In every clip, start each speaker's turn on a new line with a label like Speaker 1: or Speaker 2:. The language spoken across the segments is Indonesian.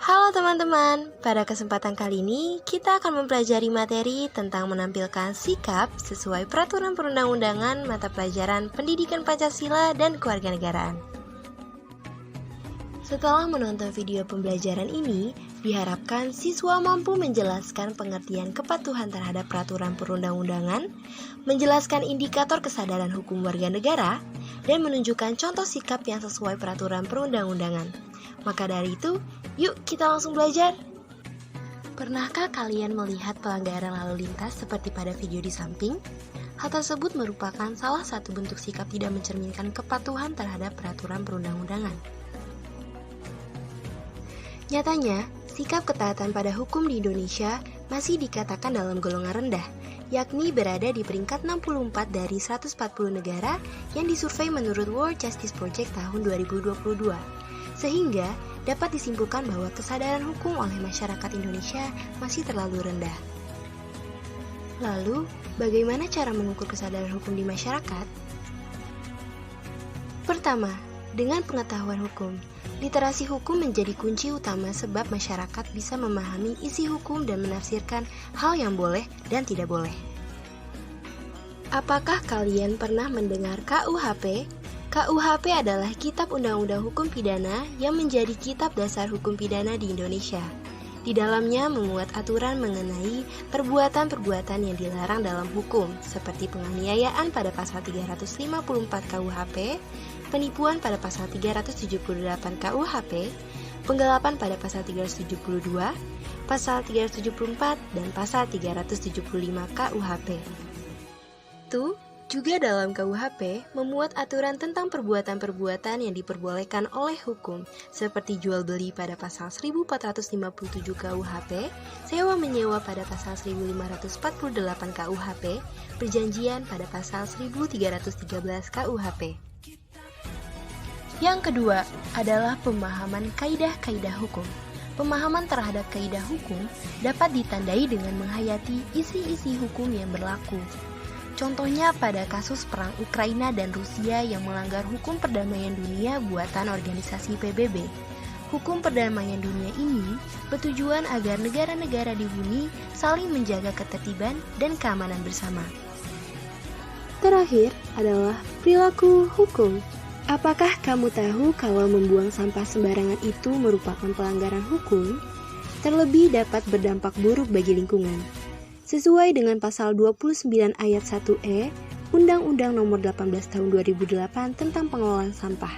Speaker 1: Halo teman-teman, pada kesempatan kali ini kita akan mempelajari materi tentang menampilkan sikap sesuai peraturan perundang-undangan mata pelajaran Pendidikan Pancasila dan Kewarganegaraan. Setelah menonton video pembelajaran ini, diharapkan siswa mampu menjelaskan pengertian kepatuhan terhadap peraturan perundang-undangan, menjelaskan indikator kesadaran hukum warga negara, dan menunjukkan contoh sikap yang sesuai peraturan perundang-undangan. Maka dari itu, yuk kita langsung belajar. Pernahkah kalian melihat pelanggaran lalu lintas seperti pada video di samping? Hal tersebut merupakan salah satu bentuk sikap tidak mencerminkan kepatuhan terhadap peraturan perundang-undangan. Nyatanya, sikap ketaatan pada hukum di Indonesia masih dikatakan dalam golongan rendah, yakni berada di peringkat 64 dari 140 negara yang disurvei menurut World Justice Project tahun 2022. Sehingga dapat disimpulkan bahwa kesadaran hukum oleh masyarakat Indonesia masih terlalu rendah. Lalu, bagaimana cara mengukur kesadaran hukum di masyarakat? Pertama, dengan pengetahuan hukum. Literasi hukum menjadi kunci utama sebab masyarakat bisa memahami isi hukum dan menafsirkan hal yang boleh dan tidak boleh. Apakah kalian pernah mendengar KUHP? KUHP adalah Kitab Undang-Undang Hukum Pidana yang menjadi kitab dasar hukum pidana di Indonesia. Di dalamnya memuat aturan mengenai perbuatan-perbuatan yang dilarang dalam hukum, seperti penganiayaan pada pasal 354 KUHP, penipuan pada pasal 378 KUHP, penggelapan pada pasal 372, pasal 374, dan pasal 375 KUHP. Juga dalam KUHP memuat aturan tentang perbuatan-perbuatan yang diperbolehkan oleh hukum, seperti jual beli pada pasal 1457 KUHP, sewa-menyewa pada pasal 1548 KUHP, perjanjian pada pasal 1313 KUHP. Yang kedua adalah pemahaman kaidah-kaidah hukum. Pemahaman terhadap kaidah hukum dapat ditandai dengan menghayati isi-isi hukum yang berlaku. Contohnya pada kasus perang Ukraina dan Rusia yang melanggar hukum perdamaian dunia buatan organisasi PBB. Hukum perdamaian dunia ini bertujuan agar negara-negara di bumi saling menjaga ketertiban dan keamanan bersama. Terakhir adalah perilaku hukum. Apakah kamu tahu kalau membuang sampah sembarangan itu merupakan pelanggaran hukum? Terlebih dapat berdampak buruk bagi lingkungan. Sesuai dengan pasal 29 ayat 1E Undang-Undang Nomor 18 Tahun 2008 tentang pengelolaan sampah.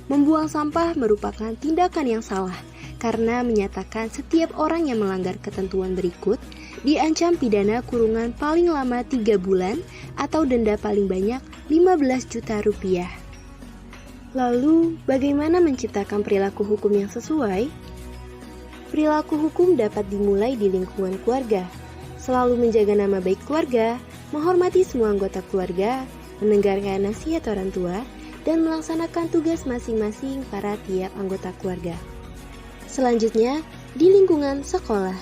Speaker 1: Membuang sampah merupakan tindakan yang salah karena menyatakan setiap orang yang melanggar ketentuan berikut diancam pidana kurungan paling lama 3 bulan atau denda paling banyak 15 juta rupiah. Lalu, bagaimana menciptakan perilaku hukum yang sesuai? Perilaku hukum dapat dimulai di lingkungan keluarga. Selalu menjaga nama baik keluarga, menghormati semua anggota keluarga, mendengarkan nasihat orang tua, dan melaksanakan tugas masing-masing para tiap anggota keluarga. Selanjutnya, di lingkungan sekolah,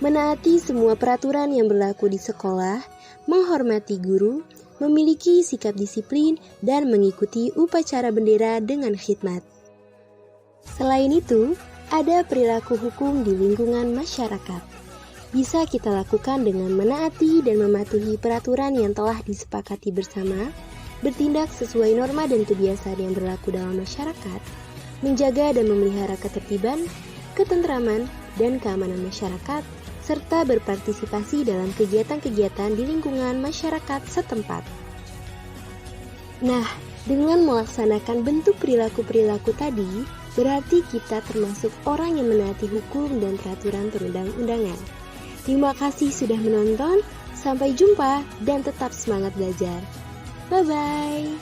Speaker 1: menaati semua peraturan yang berlaku di sekolah, menghormati guru, memiliki sikap disiplin, dan mengikuti upacara bendera dengan khidmat. Selain itu, ada perilaku hukum di lingkungan masyarakat. Bisa kita lakukan dengan menaati dan mematuhi peraturan yang telah disepakati bersama, bertindak sesuai norma dan kebiasaan yang berlaku dalam masyarakat, menjaga dan memelihara ketertiban, ketentraman, dan keamanan masyarakat, serta berpartisipasi dalam kegiatan-kegiatan di lingkungan masyarakat setempat. Nah, dengan melaksanakan bentuk perilaku-perilaku tadi, berarti kita termasuk orang yang menaati hukum dan peraturan perundang-undangan. Terima kasih sudah menonton, sampai jumpa dan tetap semangat belajar. Bye-bye.